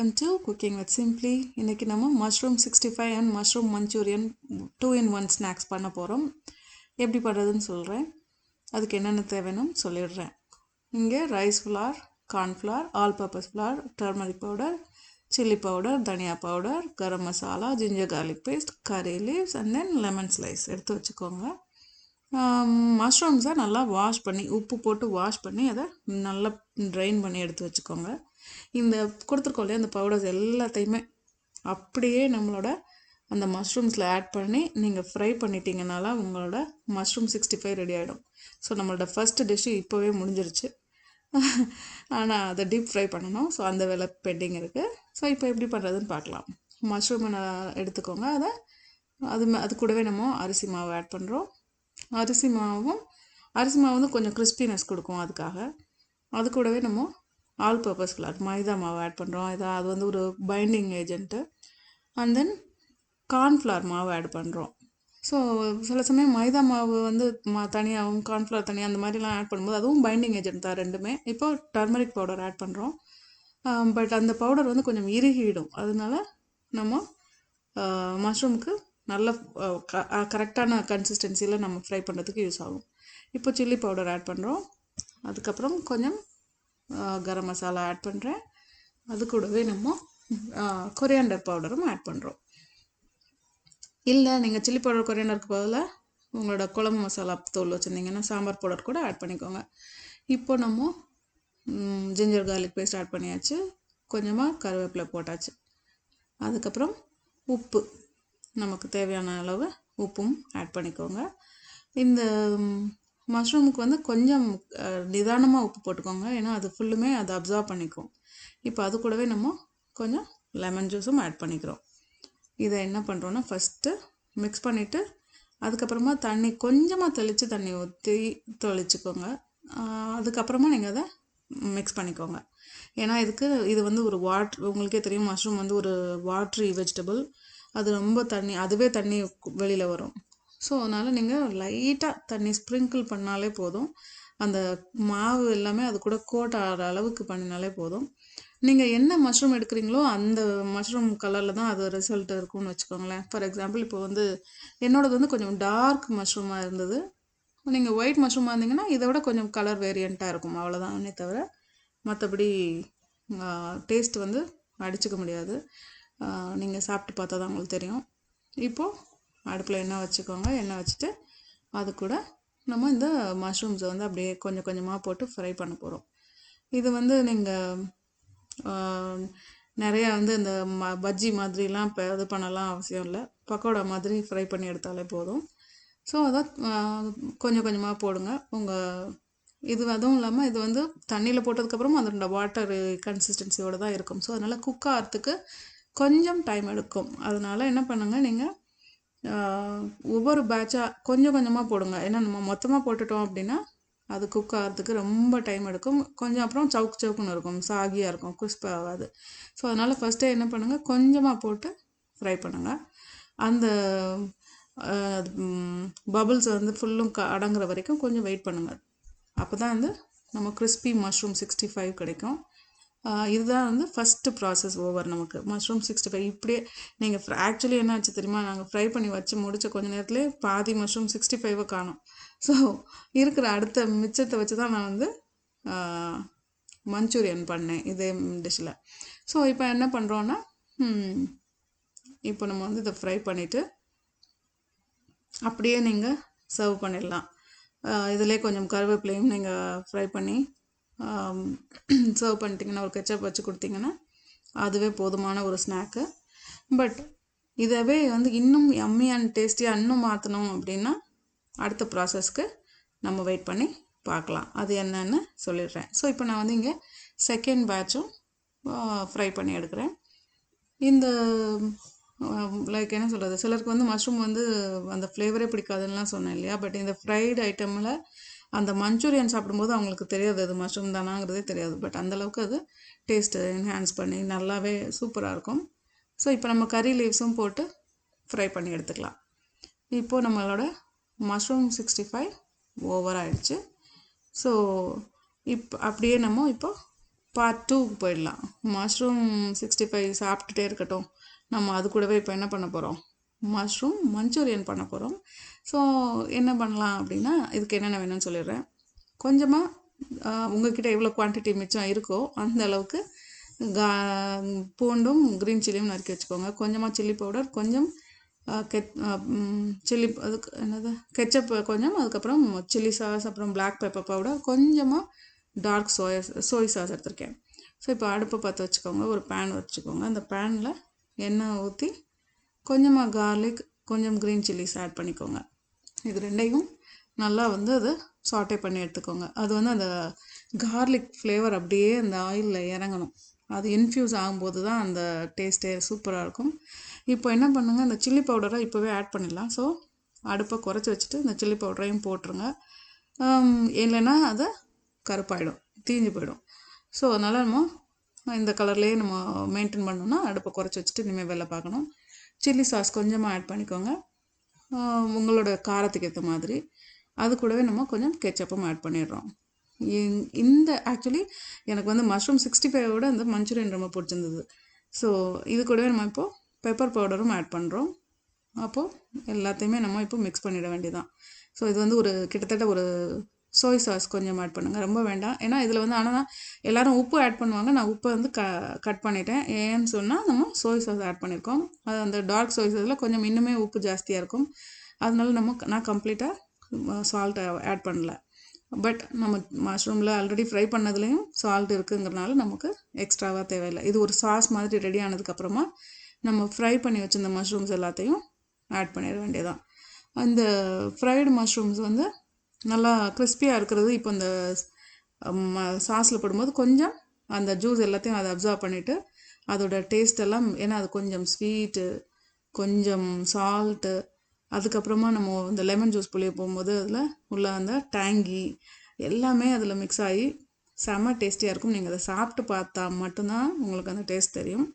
Welcome to cooking with simply. இன்றைக்கி நம்ம mushroom 65 and mushroom Manchurian 2-in-1 snacks பண்ண போகிறோம். எப்படி பண்ணுறதுன்னு சொல்கிறேன். அதுக்கு என்னென்ன தேவைன்னு சொல்லிடுறேன். இங்கே rice flour, cornflour, all purpose flour, turmeric powder, chilli powder, தனியா powder, garam masala, ginger garlic paste, curry leaves and then lemon slice எடுத்து வச்சுக்கோங்க. மஷ்ரூம்ஸை நல்லா வாஷ் பண்ணி உப்பு போட்டு வாஷ் பண்ணி அதை நல்லா ட்ரைன் பண்ணி எடுத்து வச்சுக்கோங்க. இந்த கொடுத்துருக்கோம் இல்லையா, அந்த பவுடர்ஸ் எல்லாத்தையுமே அப்படியே நம்மளோட அந்த மஷ்ரூம்ஸில் ஆட் பண்ணி நீங்கள் ஃப்ரை பண்ணிட்டீங்கனால உங்களோட மஷ்ரூம் 65 ரெடி ஆகிடும். ஸோ நம்மளோட ஃபஸ்ட்டு டிஷ்ஷு இப்போவே முடிஞ்சிருச்சு. ஆனால் அதை டீப் ஃப்ரை பண்ணணும். ஸோ அந்த வேலை பெண்டிங் இருக்குது. ஸோ இப்போ எப்படி பண்ணுறதுன்னு பார்க்கலாம். மஷ்ரூமை எடுத்துக்கோங்க. அது கூடவே நம்ம அரிசி மாவு ஆட் பண்ணுறோம். அரிசி மாவு வந்து கொஞ்சம் கிறிஸ்பினஸ் கொடுக்கும். அது கூடவே நம்ம ஆல் பர்பஸ் ஃப்ளார் மைதா மாவு ஆட் பண்ணுறோம். அது வந்து ஒரு binding agent. And then cornflour மாவு ஆட் பண்ணுறோம். ஸோ சில சமயம் மைதா மாவு வந்து தனியாகவும் கார்ன்ஃப்ளார் தனியாக அந்த மாதிரிலாம் ஆட் பண்ணும்போது அதுவும் பைண்டிங் ஏஜென்ட் தான் ரெண்டுமே. இப்போ டர்மரிக் பவுடர் ஆட் பண்ணுறோம். பட் அந்த பவுடர் வந்து கொஞ்சம் இறுகிடும். அதனால நம்ம மஷ்ரூமுக்கு நல்ல கரெக்டான கன்சிஸ்டன்சியில் நம்ம ஃப்ரை பண்ணுறதுக்கு யூஸ் ஆகும். இப்போ சில்லி பவுடர் ஆட் பண்ணுறோம். அதுக்கப்புறம் கொஞ்சம் கரம் மசாலா ஆட் பண்ணுறேன். அது கூடவே நம்ம கொரியாண்டர் பவுடரும் ஆட் பண்ணுறோம். இல்லை நீங்கள் சில்லி பவுடர் கொரியாண்டருக்கு பதிலாக உங்களோட குழம்பு மசாலா தூள் வச்சுருந்தீங்கன்னா சாம்பார் பவுடர் கூட ஆட் பண்ணிக்கோங்க. இப்போ நம்ம ஜிஞ்சர் கார்லிக் பேஸ்ட் ஆட் பண்ணியாச்சு. கொஞ்சமாக கருவேப்பிலை போட்டாச்சு. அதுக்கப்புறம் உப்பு, நமக்கு தேவையான அளவு உப்பும் ஆட் பண்ணிக்கோங்க. இந்த மஷ்ரூமுக்கு வந்து கொஞ்சம் நிதானமாக உப்பு போட்டுக்கோங்க. ஏன்னா அது ஃபுல்லுமே அதை அப்சார்ப் பண்ணிக்கும். இப்போ அது கூடவே நம்ம கொஞ்சம் லெமன் ஜூஸும் ஆட் பண்ணிக்கிறோம். இதை என்ன பண்ணுறோன்னா ஃபஸ்ட்டு மிக்ஸ் பண்ணிவிட்டு அதுக்கப்புறமா கொஞ்சமாக தண்ணி ஊற்றி தெளிச்சுக்கோங்க. அதுக்கப்புறமா நீங்கள் அதை மிக்ஸ் பண்ணிக்கோங்க. ஏன்னா இது வந்து ஒரு உங்களுக்கே தெரியும், மஷ்ரூம் வந்து ஒரு வாட்ரி வெஜிடபிள். அது ரொம்ப அதுவே தண்ணி வெளியில் வரும். ஸோ அதனால் நீங்கள் லைட்டாக தண்ணி ஸ்ப்ரிங்கிள் பண்ணாலே போதும். அந்த மாவு எல்லாமே அது கூட கோட் ஆகிற அளவுக்கு பண்ணினாலே போதும். நீங்கள் என்ன மஷ்ரூம் எடுக்கிறீங்களோ அந்த மஷ்ரூம் கலரில் தான் அது ரிசல்ட் இருக்கும்னு வச்சுக்கோங்களேன். ஃபார் எக்ஸாம்பிள் இப்போ வந்து என்னோடது வந்து கொஞ்சம் டார்க் மஷ்ரூமாக இருந்தது. நீங்கள் ஒயிட் மஷ்ரூமாக இருந்தீங்கன்னா இதை விட கொஞ்சம் கலர் வேரியண்ட்டாக இருக்கும். அவ்வளோதானே தவிர மற்றபடி டேஸ்ட் வந்து அடிச்சுக்க முடியாது. நீங்கள் சாப்பிட்டு பார்த்தா தான் உங்களுக்கு தெரியும். இப்போது அடுப்பில் எண்ணெய் வச்சுக்கோங்க. எண்ணெய் வச்சுட்டு அது கூட நம்ம இந்த மஷ்ரூம்ஸை வந்து அப்படியே கொஞ்சம் கொஞ்சமாக போட்டு ஃப்ரை பண்ண போகிறோம். இது வந்து நீங்கள் நிறையா வந்து இந்த பஜ்ஜி மாதிரிலாம் இப்போ இது பண்ணலாம் அவசியம் இல்லை. பக்கோடா மாதிரி ஃப்ரை பண்ணி எடுத்தாலே போதும். ஸோ அதை கொஞ்சம் கொஞ்சமாக போடுங்க. அதுவும் இல்லாமல் இது வந்து தண்ணியில் போட்டதுக்கப்புறம் அதோட வாட்டர் கன்சிஸ்டன்சியோடு தான் இருக்கும். ஸோ அதனால் குக் ஆகிறதுக்கு கொஞ்சம் டைம் எடுக்கும். அதனால் என்ன பண்ணுங்கள், நீங்கள் ஒவ்வொரு பேட்சாக கொஞ்சம் கொஞ்சமாக போடுங்க. ஏன்னா நம்ம மொத்தமாக போட்டுட்டோம் அப்படின்னா அது குக் ஆகிறதுக்கு ரொம்ப டைம் எடுக்கும். கொஞ்சம் அப்புறம் சவுக்குன்னு இருக்கும், சாகியாக இருக்கும், கிறிஸ்பாக ஆகாது. ஸோ அதனால் ஃபஸ்ட்டே என்ன பண்ணுங்கள், கொஞ்சமாக போட்டு ஃப்ரை பண்ணுங்கள். அந்த பபுள்ஸ் வந்து ஃபுல்லும் அடங்குற வரைக்கும் கொஞ்சம் வெயிட் பண்ணுங்கள். அப்போ தான் வந்து நம்ம கிறிஸ்பி மஷ்ரூம் 65 கிடைக்கும். இதுதான் வந்து ஃபஸ்ட்டு ப்ராசஸ் ஓவர் நமக்கு மஷ்ரூம் 65. இப்படியே நீங்கள் ஆக்சுவலி என்ன ஆச்சு தெரியுமா, நாங்கள் ஃப்ரை பண்ணி வச்சு முடித்த கொஞ்ச நேரத்துலேயே பாதி மஷ்ரூம் 65 காணும். ஸோ இருக்கிற அடுத்த மிச்சத்தை வச்சு தான் நான் வந்து மஞ்சூரியன் பண்ணேன் இதே டிஷ்ஷில். ஸோ இப்போ என்ன பண்ணுறோன்னா, இப்போ நம்ம வந்து இதை ஃப்ரை பண்ணிவிட்டு அப்படியே நீங்கள் சர்வ் பண்ணிடலாம். இதிலே கொஞ்சம் கருவேப்பிலையும் நீங்கள் ஃப்ரை பண்ணி சர்வ் பண்ணிட்டீங்கன்னா, ஒரு கெச்சப் வச்சு கொடுத்தீங்கன்னா அதுவே போதுமான ஒரு ஸ்நாக்கு. பட் இதவே வந்து இன்னும் யம்மி அண்ட் டேஸ்டியாக இன்னும் மாற்றணும் அப்படின்னா அடுத்த ப்ராசஸ்க்கு நம்ம வெயிட் பண்ணி பார்க்கலாம். அது என்னன்னு சொல்லிடுறேன். ஸோ இப்போ நான் வந்து இங்கே செகண்ட் பேட்சும் ஃப்ரை பண்ணி எடுக்கிறேன். இந்த லைக் என்ன சொல்கிறது, சிலருக்கு வந்து மஷ்ரூம் வந்து அந்த ஃப்ளேவரே பிடிக்காதுன்னெலாம் சொன்னேன் இல்லையா. பட் இந்த ஃப்ரைடு ஐட்டமில் அந்த மஞ்சூரியன் சாப்பிடும்போது அவங்களுக்கு தெரியாது அது மஷ்ரூம் தானாங்கிறதே தெரியாது. பட் அந்தளவுக்கு அது டேஸ்ட்டு என்ஹான்ஸ் பண்ணி நல்லாவே சூப்பராக இருக்கும். ஸோ இப்போ நம்ம கறி லீவ்ஸும் போட்டு ஃப்ரை பண்ணி எடுத்துக்கலாம். இப்போது நம்மளோட மஷ்ரூம் 65 ஓவர் ஆகிடுச்சு. ஸோ அப்படியே நம்ம இப்போ பார்ட் டூக்கு போயிடலாம். மஷ்ரூம் 65 சாப்பிட்டுட்டே இருக்கட்டும். நம்ம அது கூடவே இப்போ என்ன பண்ண போகிறோம், மஷ்ரூம் மஞ்சூரியன் பண்ண போகிறோம். ஸோ என்ன பண்ணலாம் அப்படின்னா, இதுக்கு என்னென்ன வேணும்னு சொல்லிடுறேன். கொஞ்சமாக உங்ககிட்ட எவ்வளோ குவான்டிட்டி மிச்சம் இருக்கோ அந்த அளவுக்கு கா பூண்டும் க்ரீன் சில்லியும் நறுக்கி வச்சுக்கோங்க. கொஞ்சமாக சில்லி பவுடர், கொஞ்சம் சில்லி, அதுக்கு என்னது கெச்சப் கொஞ்சம், அதுக்கப்புறம் சில்லி சாஸ், அப்புறம் பிளாக் பெப்பர் பவுடர், கொஞ்சமாக டார்க் சோய் சாஸ் எடுத்திருக்கேன். ஸோ இப்போ அடுப்பை பற்ற வச்சுக்கோங்க. ஒரு பேன் வச்சுக்கோங்க. அந்த பேனில் எண்ணெய் ஊற்றி கொஞ்சமாக கார்லிக், கொஞ்சம் க்ரீன் சில்லிஸ் ஆட் பண்ணிக்கோங்க. இது ரெண்டையும் நல்லா வந்து அதை சாட்டே பண்ணி எடுத்துக்கோங்க. அது வந்து அந்த கார்லிக் ஃப்ளேவர் அப்படியே அந்த ஆயிலில் இறங்கணும். அது இன்ஃப்யூஸ் ஆகும்போது தான் அந்த டேஸ்ட்டே சூப்பராக இருக்கும். இப்போ என்ன பண்ணுங்கள், அந்த சில்லி பவுடரை இப்போவே ஆட் பண்ணிடலாம். ஸோ அடுப்பை குறைச்சி வச்சுட்டு இந்த சில்லி பவுடரையும் போட்டுருங்க. இல்லைன்னா அதை கருப்பாயிடும், தீஞ்சு போயிடும். ஸோ அதனால் நம்ம இந்த கலர்லேயே நம்ம மெயின்டைன் பண்ணோம்னா அடுப்பை குறைச்சி வச்சுட்டு இனிமேல் வேலை பார்க்கணும். சில்லி சாஸ் கொஞ்சமாக ஆட் பண்ணிக்கோங்க, உங்களோட காரத்துக்கு ஏற்ற மாதிரி. அது கூடவே நம்ம கொஞ்சம் கெச்சப்பும் ஆட் பண்ணிடுறோம். இந்த ஆக்சுவலி எனக்கு வந்து மஷ்ரூம் 65 அந்த மஞ்சூரியன் ரொம்ப பிடிச்சிருந்தது. ஸோ இது கூடவே நம்ம இப்போது பெப்பர் பவுடரும் ஆட் பண்ணுறோம். அப்போது எல்லாத்தையுமே நம்ம இப்போ மிக்ஸ் பண்ணிட வேண்டியதான். ஸோ இது வந்து ஒரு கிட்டத்தட்ட ஒரு சோய் சாஸ் கொஞ்சம் ஆட் பண்ணுங்கள், ரொம்ப வேண்டாம். ஏன்னா இதில் வந்து ஆனால் எல்லோரும் உப்பு ஆட் பண்ணுவாங்க, நான் உப்பை வந்து கட் பண்ணிட்டேன். ஏன்னு சொன்னால் நம்ம சோய் சாஸ் ஆட் பண்ணியிருக்கோம். அது அந்த டார்க் சோய் சாஸில் கொஞ்சம் இன்னுமே உப்பு ஜாஸ்தியாக இருக்கும். அதனால நான் கம்ப்ளீட்டாக சால்ட்டை ஆட் பண்ணல. பட் நம்ம மஷ்ரூமில் ஆல்ரெடி ஃப்ரை பண்ணதுலேயும் சால்ட் இருக்குங்கிறனால நமக்கு எக்ஸ்ட்ராவாக தேவையில்லை. இது ஒரு சாஸ் மாதிரி ரெடி ஆனதுக்கப்புறமா நம்ம ஃப்ரை பண்ணி வச்சுருந்த மஷ்ரூம்ஸ் எல்லாத்தையும் ஆட் பண்ணிட வேண்டியதான். அந்த ஃப்ரைடு மஷ்ரூம்ஸ் வந்து நல்லா கிறிஸ்பியாக இருக்கிறது இப்போ இந்த சாஸில் போடும்போது கொஞ்சம் அந்த ஜூஸ் எல்லாத்தையும் அதை அப்சர்வ் பண்ணிவிட்டு அதோட டேஸ்ட் எல்லாம், ஏன்னா அது கொஞ்சம் ஸ்வீட்டு, கொஞ்சம் சால்ட்டு, அதுக்கப்புறமா நம்ம இந்த லெமன் ஜூஸ் புளிய போகும்போது அதில் உள்ள அந்த டேங்கி எல்லாமே அதில் மிக்ஸ் ஆகி செம்ம டேஸ்டியாக இருக்கும். நீங்கள் அதை சாப்பிட்டு பார்த்தா மட்டும்தான் உங்களுக்கு அந்த டேஸ்ட் தெரியும்.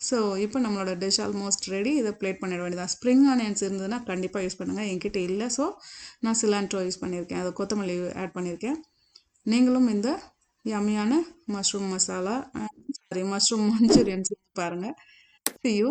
ஸோ இப்போ நம்மளோட டிஷ் ஆல்மோஸ்ட் ரெடி. இதை பிளேட் பண்ணிட வேண்டியதான். ஸ்ப்ரிங் ஆனியன்ஸ் இருந்ததுன்னா கண்டிப்பாக யூஸ் பண்ணுங்கள். என்கிட்ட இல்லை, ஸோ நான் சிலாண்ட்ரோ யூஸ் பண்ணியிருக்கேன், அதை கொத்தமல்லி ஆட் பண்ணியிருக்கேன். நீங்களும் இந்த யம்மியான மஷ்ரூம் மசாலா மஷ்ரூம் மஞ்சூரியன் பாருங்கள். See you.